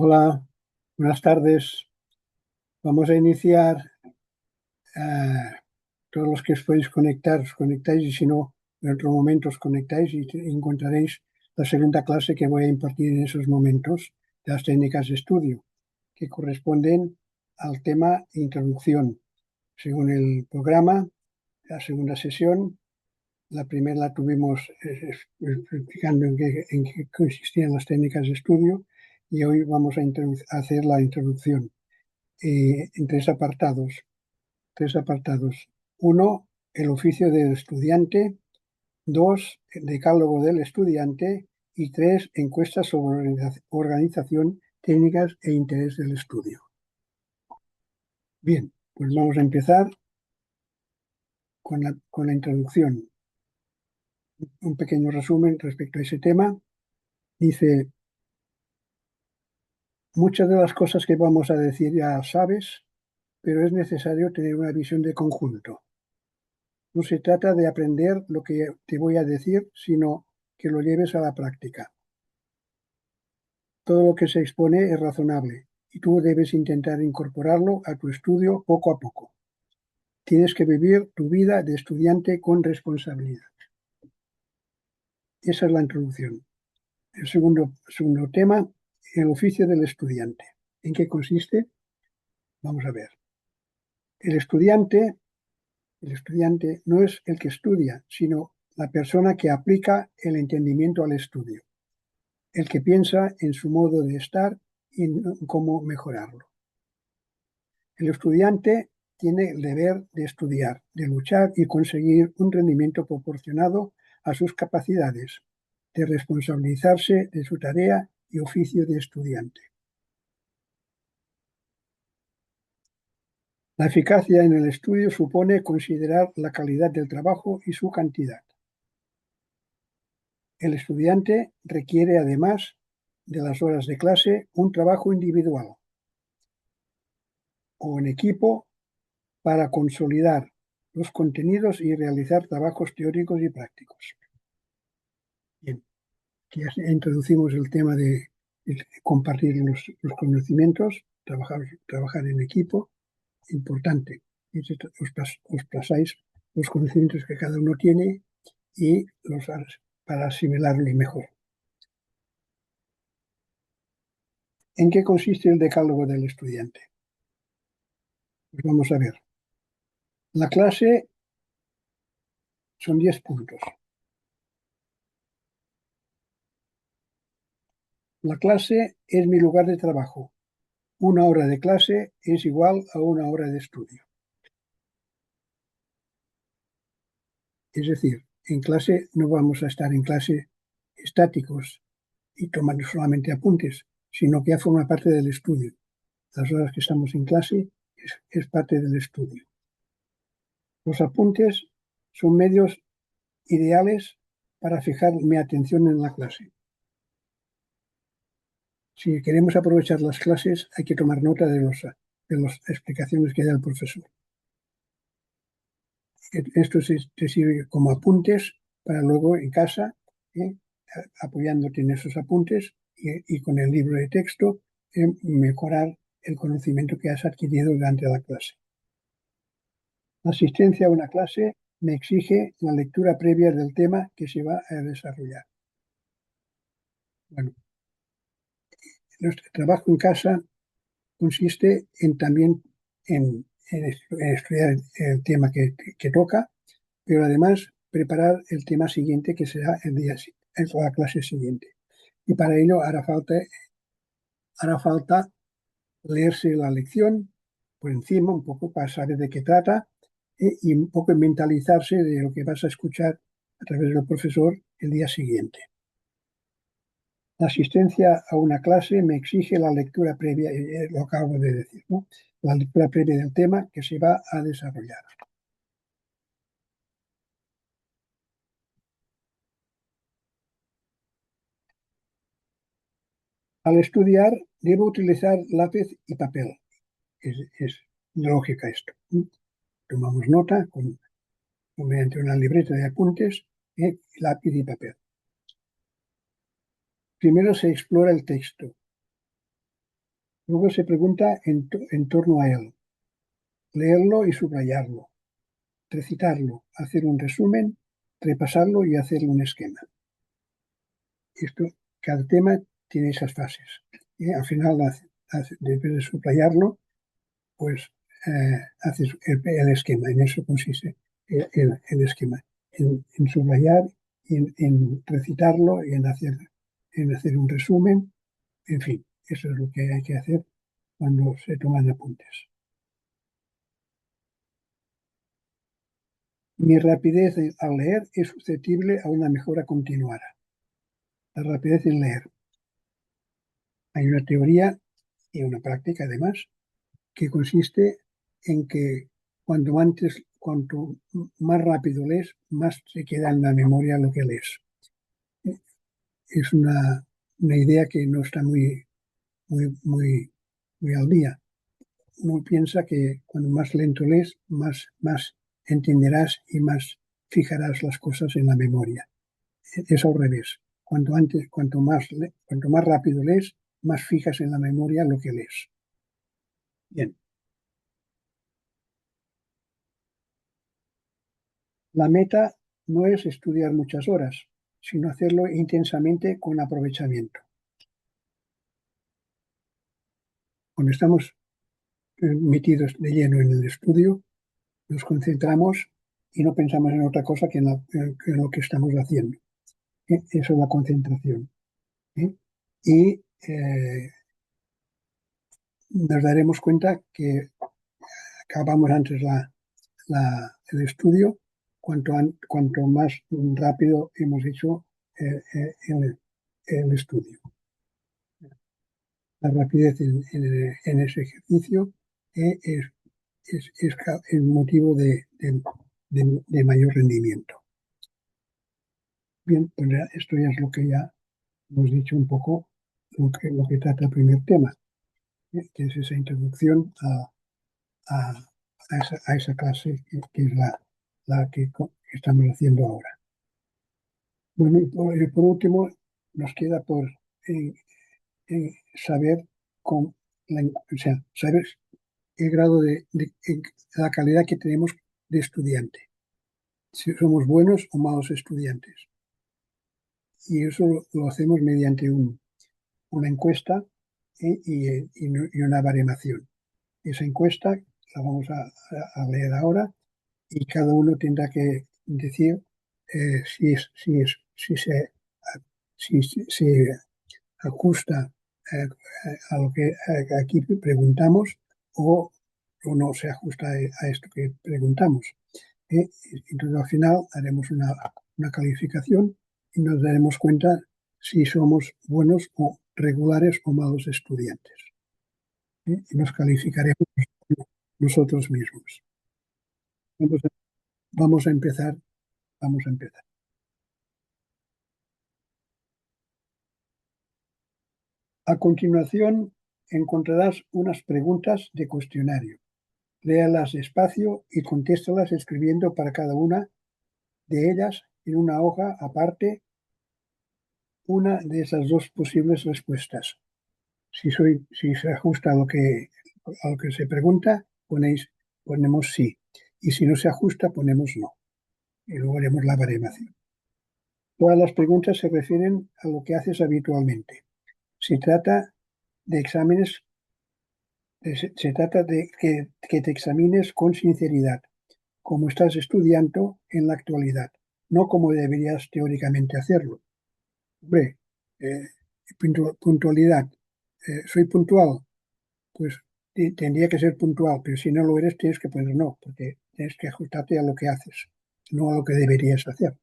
Hola, buenas tardes. Vamos a iniciar. eh, Todos los que os podéis conectar, os conectáis y si no, en otro momento os conectáis y encontraréis la segunda clase que voy a impartir en esos momentos de las técnicas de estudio, que corresponden al tema introducción. Según el programa, la segunda sesión, la primera la tuvimos explicando en qué consistían las técnicas de estudio y hoy vamos a hacer la introducción en tres apartados. Uno, el oficio del estudiante. Dos, el decálogo del estudiante. Y tres, encuestas sobre organización, técnicas e interés del estudio. Bien, pues vamos a empezar con la introducción. Un pequeño resumen respecto a ese tema. Dice, muchas de las cosas que vamos a decir ya sabes, pero es necesario tener una visión de conjunto. No se trata de aprender lo que te voy a decir, sino que lo lleves a la práctica. Todo lo que se expone es razonable y tú debes intentar incorporarlo a tu estudio poco a poco. Tienes que vivir tu vida de estudiante con responsabilidad. Esa es la introducción. El segundo tema, el oficio del estudiante. ¿En qué consiste? Vamos a ver. El estudiante no es el que estudia, sino la persona que aplica el entendimiento al estudio, el que piensa en su modo de estar y en cómo mejorarlo. El estudiante tiene el deber de estudiar, de luchar y conseguir un rendimiento proporcionado a sus capacidades, de responsabilizarse de su tarea y oficio de estudiante. La eficacia en el estudio supone considerar la calidad del trabajo y su cantidad. El estudiante requiere, además de las horas de clase, un trabajo individual o en equipo para consolidar los contenidos y realizar trabajos teóricos y prácticos. Bien, aquí ya introducimos el tema de compartir los conocimientos, trabajar en equipo, importante. Os pasáis los conocimientos que cada uno tiene y para asimilarlos mejor. ¿En qué consiste el decálogo del estudiante? Pues vamos a ver. La clase son 10 puntos. La clase es mi lugar de trabajo. Una hora de clase es igual a una hora de estudio. Es decir, en clase no vamos a estar en clase estáticos y tomando solamente apuntes, sino que ya forma parte del estudio. Las horas que estamos en clase es parte del estudio. Los apuntes son medios ideales para fijar mi atención en la clase. Si queremos aprovechar las clases, hay que tomar nota de las explicaciones que da el profesor. Esto te sirve como apuntes para luego en casa, apoyándote en esos apuntes y con el libro de texto, mejorar el conocimiento que has adquirido durante la clase. La asistencia a una clase me exige la lectura previa del tema que se va a desarrollar. Bueno, nuestro trabajo en casa consiste también en estudiar el tema que toca, pero además preparar el tema siguiente que será la clase siguiente. Y para ello hará falta leerse la lección por encima, un poco para saber de qué trata y un poco mentalizarse de lo que vas a escuchar a través del profesor el día siguiente. La asistencia a una clase me exige la lectura previa, lo acabo de decir, ¿no? La lectura previa del tema que se va a desarrollar. Al estudiar, debo utilizar lápiz y papel. Es lógica esto. Tomamos nota mediante una libreta de apuntes, lápiz y papel. Primero se explora el texto. Luego se pregunta en torno a él. Leerlo y subrayarlo. Recitarlo, hacer un resumen, repasarlo y hacer un esquema. Esto, cada tema tiene esas fases. Y al final, después de subrayarlo, pues haces el esquema. En eso consiste el esquema. En subrayar, en recitarlo, y en hacer un resumen. En fin, eso es lo que hay que hacer cuando se toman apuntes. Mi rapidez al leer es susceptible a una mejora continuada. La rapidez en leer. Hay una teoría y una práctica, además, que consiste en que cuanto más rápido lees, más se queda en la memoria lo que lees. Es una idea que no está muy al día. Uno piensa que cuando más lento lees, más entenderás y más fijarás las cosas en la memoria. Es al revés. Cuanto más rápido lees, más fijas en la memoria lo que lees. Bien. La meta no es estudiar muchas horas, sino hacerlo intensamente con aprovechamiento. Cuando estamos metidos de lleno en el estudio, nos concentramos y no pensamos en otra cosa que en lo que estamos haciendo. Eso es la concentración. ¿Eh? Y nos daremos cuenta que acabamos antes el estudio cuanto más rápido hemos hecho el estudio. La rapidez en ese ejercicio es el motivo de mayor rendimiento. Bien, pues esto ya es lo que ya hemos dicho un poco, lo que trata el primer tema, que es esa introducción a esa clase que es la que estamos haciendo ahora. Bueno, y por último, nos queda por saber, o sea, saber el grado la calidad que tenemos de estudiante, si somos buenos o malos estudiantes. Y eso lo hacemos mediante una encuesta y una baremación. Esa encuesta la vamos a leer ahora y cada uno tendrá que decir si se ajusta a lo que aquí preguntamos o no se ajusta a esto que preguntamos. Entonces al final haremos una calificación y nos daremos cuenta si somos buenos o regulares o malos estudiantes. Y nos calificaremos nosotros mismos. Vamos a, vamos a empezar. Vamos a empezar. A continuación encontrarás unas preguntas de cuestionario. Léalas despacio y contéstalas escribiendo para cada una de ellas en una hoja aparte una de esas dos posibles respuestas. Si se ajusta a lo que se pregunta, ponemos sí. Y si no se ajusta, ponemos no. Y luego haremos la baremación. Todas las preguntas se refieren a lo que haces habitualmente. Se trata de exámenes, se trata de que te examines con sinceridad, como estás estudiando en la actualidad, no como deberías teóricamente hacerlo. Hombre, eh, puntualidad. ¿Soy puntual? Pues tendría que ser puntual, pero si no lo eres, tienes que poner no, porque tienes que ajustarte a lo que haces, no a lo que deberías hacer.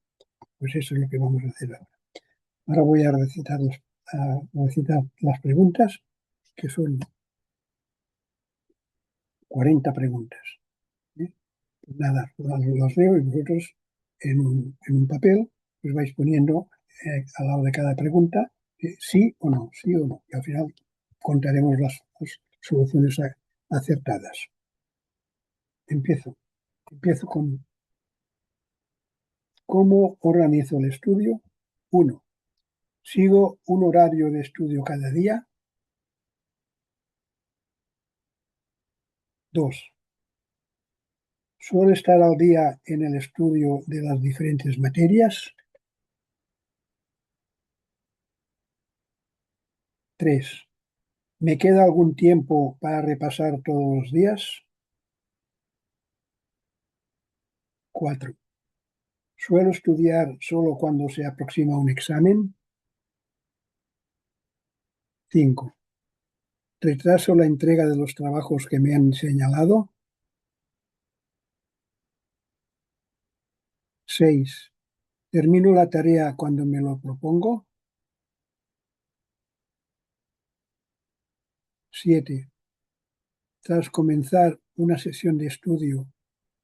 Pues eso es lo que vamos a hacer ahora. Ahora voy a recitar las preguntas, que son 40 preguntas. ¿Eh? Pues nada, las leo y vosotros en un papel os vais poniendo al lado de cada pregunta sí o no. Y al final contaremos las soluciones acertadas. Empiezo. Empiezo con cómo organizo el estudio. 1. Sigo un horario de estudio cada día. 2. ¿Suelo estar al día en el estudio de las diferentes materias? 3. ¿Me queda algún tiempo para repasar todos los días? 4. ¿Suelo estudiar solo cuando se aproxima un examen? 5. ¿Retraso la entrega de los trabajos que me han señalado? 6. ¿Termino la tarea cuando me lo propongo? 7. Tras comenzar una sesión de estudio,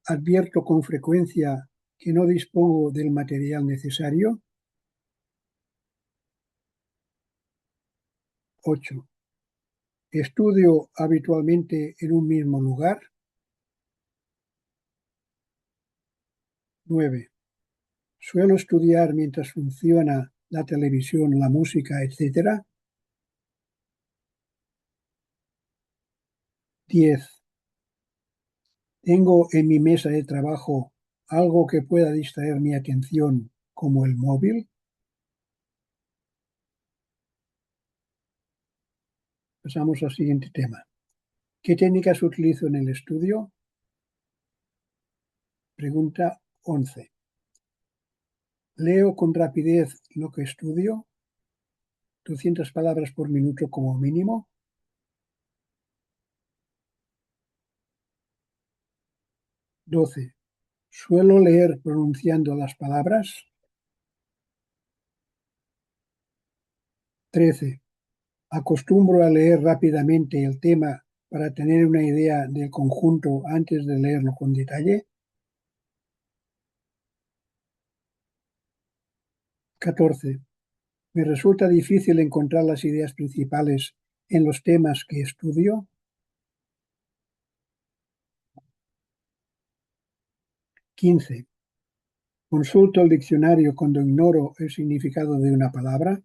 ¿advierto con frecuencia que no dispongo del material necesario? 8. ¿Estudio habitualmente en un mismo lugar? 9. ¿Suelo estudiar mientras funciona la televisión, la música, etcétera? 10. ¿Tengo en mi mesa de trabajo algo que pueda distraer mi atención, como el móvil? Pasamos al siguiente tema. ¿Qué técnicas utilizo en el estudio? Pregunta 11. ¿Leo con rapidez lo que estudio? 200 palabras por minuto como mínimo. 12. ¿Suelo leer pronunciando las palabras? 13. ¿Acostumbro a leer rápidamente el tema para tener una idea del conjunto antes de leerlo con detalle? 14. ¿Me resulta difícil encontrar las ideas principales en los temas que estudio? 15. ¿Consulto el diccionario cuando ignoro el significado de una palabra?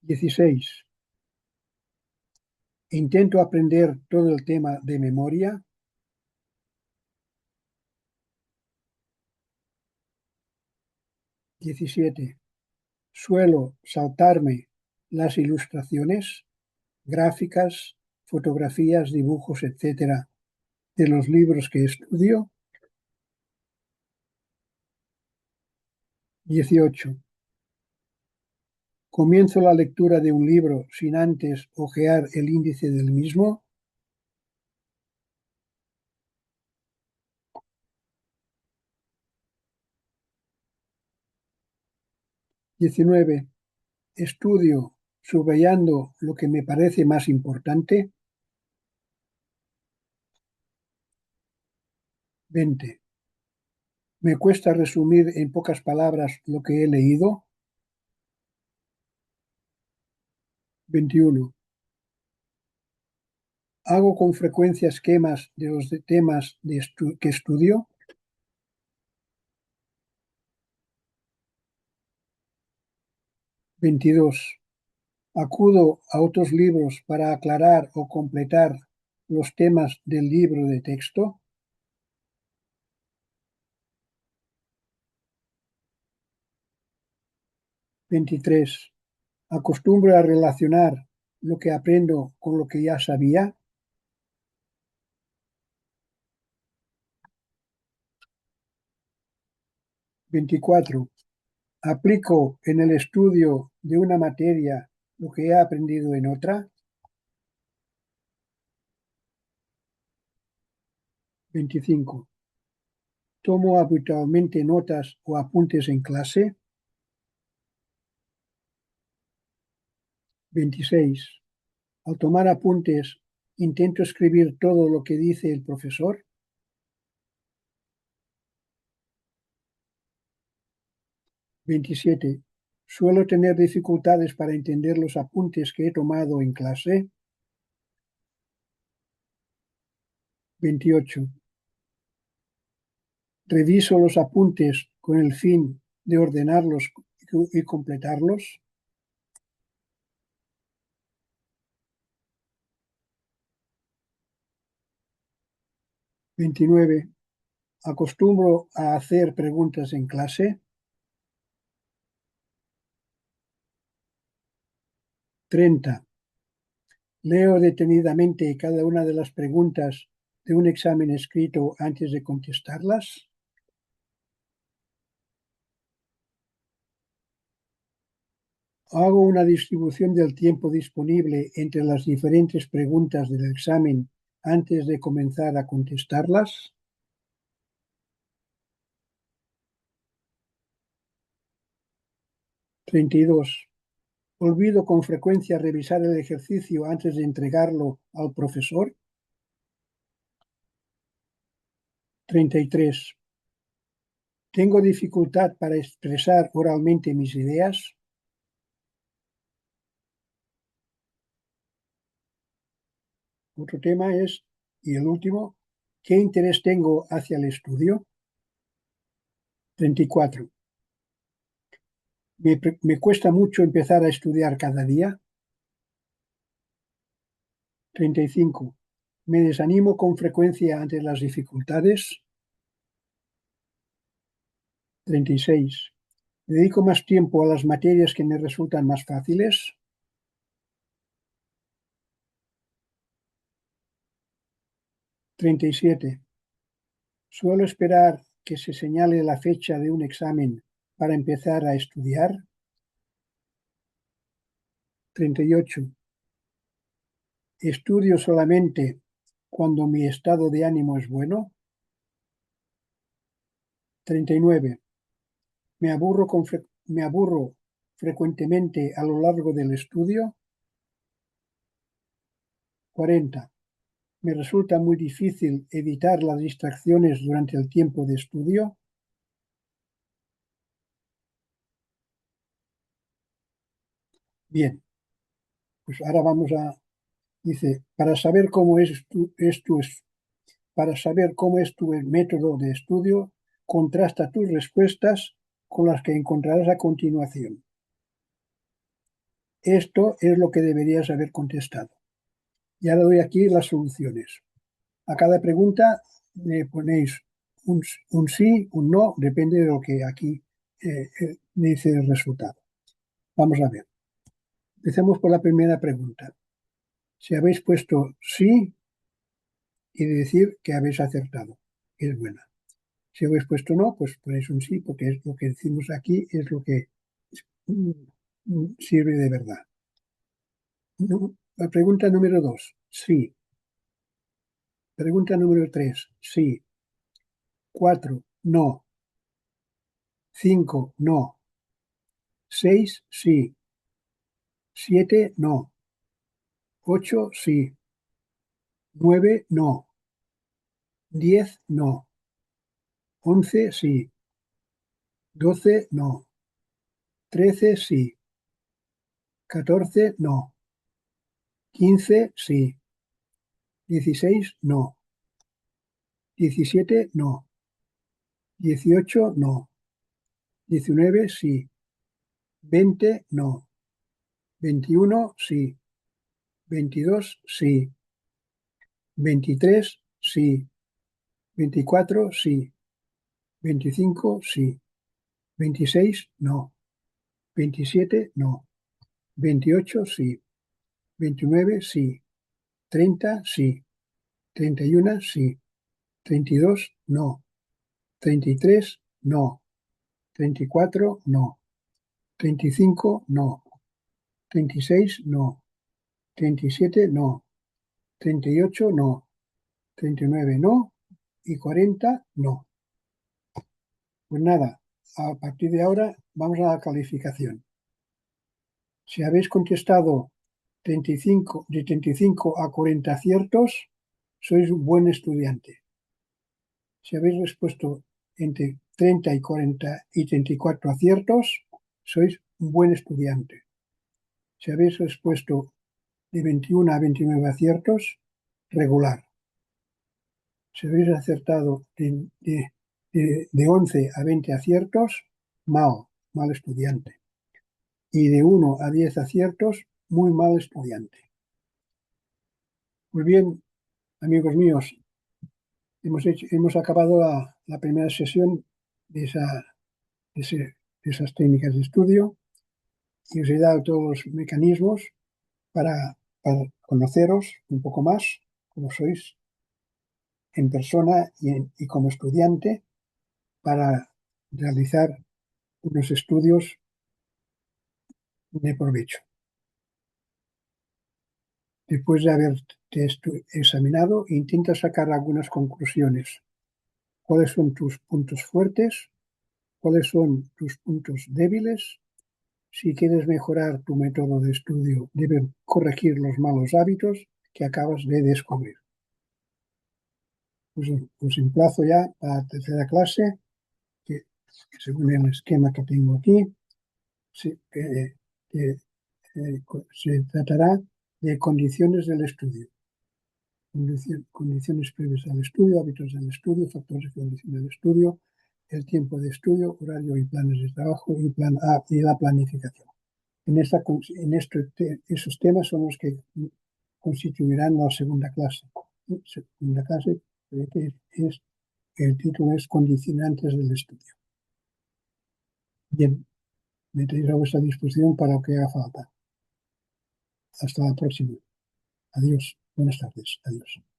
16. ¿Intento aprender todo el tema de memoria? 17. ¿Suelo saltarme las ilustraciones, gráficas, fotografías, dibujos, etcétera, de los libros que estudio? 18. ¿Comienzo la lectura de un libro sin antes hojear el índice del mismo? 19. ¿Estudio subrayando lo que me parece más importante? 20. ¿Me cuesta resumir en pocas palabras lo que he leído? 21. ¿Hago con frecuencia esquemas de los temas que estudio? 22. ¿Acudo a otros libros para aclarar o completar los temas del libro de texto? 23. ¿Acostumbro a relacionar lo que aprendo con lo que ya sabía? 24. ¿Aplico en el estudio de una materia lo que he aprendido en otra? 25. ¿Tomo habitualmente notas o apuntes en clase? 26. Al tomar apuntes, intento escribir todo lo que dice el profesor. 27. ¿Suelo tener dificultades para entender los apuntes que he tomado en clase? 28. ¿Reviso los apuntes con el fin de ordenarlos y completarlos? 29. Acostumbro a hacer preguntas en clase. 30. Leo detenidamente cada una de las preguntas de un examen escrito antes de contestarlas. 31. Hago una distribución del tiempo disponible entre las diferentes preguntas del examen antes de comenzar a contestarlas. 32. Olvido con frecuencia revisar el ejercicio antes de entregarlo al profesor. 33. Tengo dificultad para expresar oralmente mis ideas. 34. Otro tema es, y el último, ¿qué interés tengo hacia el estudio? 34. Me cuesta mucho empezar a estudiar cada día. 35. Me desanimo con frecuencia ante las dificultades. 36. Dedico más tiempo a las materias que me resultan más fáciles. 37. Suelo esperar que se señale la fecha de un examen para empezar a estudiar. 38. Estudio solamente cuando mi estado de ánimo es bueno. 39. Me aburro frecuentemente a lo largo del estudio. 40. Me resulta muy difícil evitar las distracciones durante el tiempo de estudio. Bien, pues ahora dice, para saber cómo es tu método de estudio, contrasta tus respuestas con las que encontrarás a continuación. Esto es lo que deberías haber contestado. Ya le doy aquí las soluciones. A cada pregunta le ponéis un sí, un no, depende de lo que aquí dice el resultado. Vamos a ver. Empecemos por la primera pregunta. Si habéis puesto sí, quiere decir que habéis acertado. Es buena. Si habéis puesto no, pues ponéis un sí, porque es lo que decimos aquí, es lo que sirve de verdad. La pregunta número 2, sí. Pregunta número 3, sí. 4, no. 5, no. 6, sí. 7, no. 8, sí. 9, no. 10, no. 11, sí. 12, no. 13, sí. 14, no. 15, sí. 16, no. 17, no. 18, no. 19, sí. 20, no. 21, sí. 22, sí. 23, sí. 24, sí. 25, sí. 26, no. 27, no. 28, sí. 29, sí. 30, sí. 31, sí. 32, no. 33, no. 34, no. 35, no. 36, no. 37, no. 38, no. 39, no. Y 40, no. Pues nada, a partir de ahora vamos a la calificación. Si habéis contestado 35, de 35 a 40 aciertos, sois un buen estudiante. Si habéis respuesto entre 30 y 40 y 34 aciertos, sois un buen estudiante. Si habéis respuesto de 21 a 29 aciertos, regular. Si habéis acertado de 11 a 20 aciertos, mal estudiante. Y de 1 a 10 aciertos, muy mal estudiante. Pues bien, amigos míos, hemos acabado la primera sesión de, de esas técnicas de estudio y os he dado todos los mecanismos para conoceros un poco más, como sois en persona y como estudiante, para realizar unos estudios de provecho. Después de haberte examinado, intenta sacar algunas conclusiones. ¿Cuáles son tus puntos fuertes? ¿Cuáles son tus puntos débiles? Si quieres mejorar tu método de estudio, debes corregir los malos hábitos que acabas de descubrir. Pues os emplazo ya a la tercera clase, que según el esquema que tengo aquí, se tratará de condiciones del estudio. Condiciones previas al estudio, hábitos del estudio, factores que condicionan el estudio, el tiempo de estudio, horario y planes de trabajo y la planificación. Esos temas son los que constituirán la segunda clase. Segunda clase, que el título es Condicionantes del estudio. Bien, me tenéis a vuestra disposición para lo que haga falta. Hasta la próxima. Adiós. Buenas tardes. Adiós.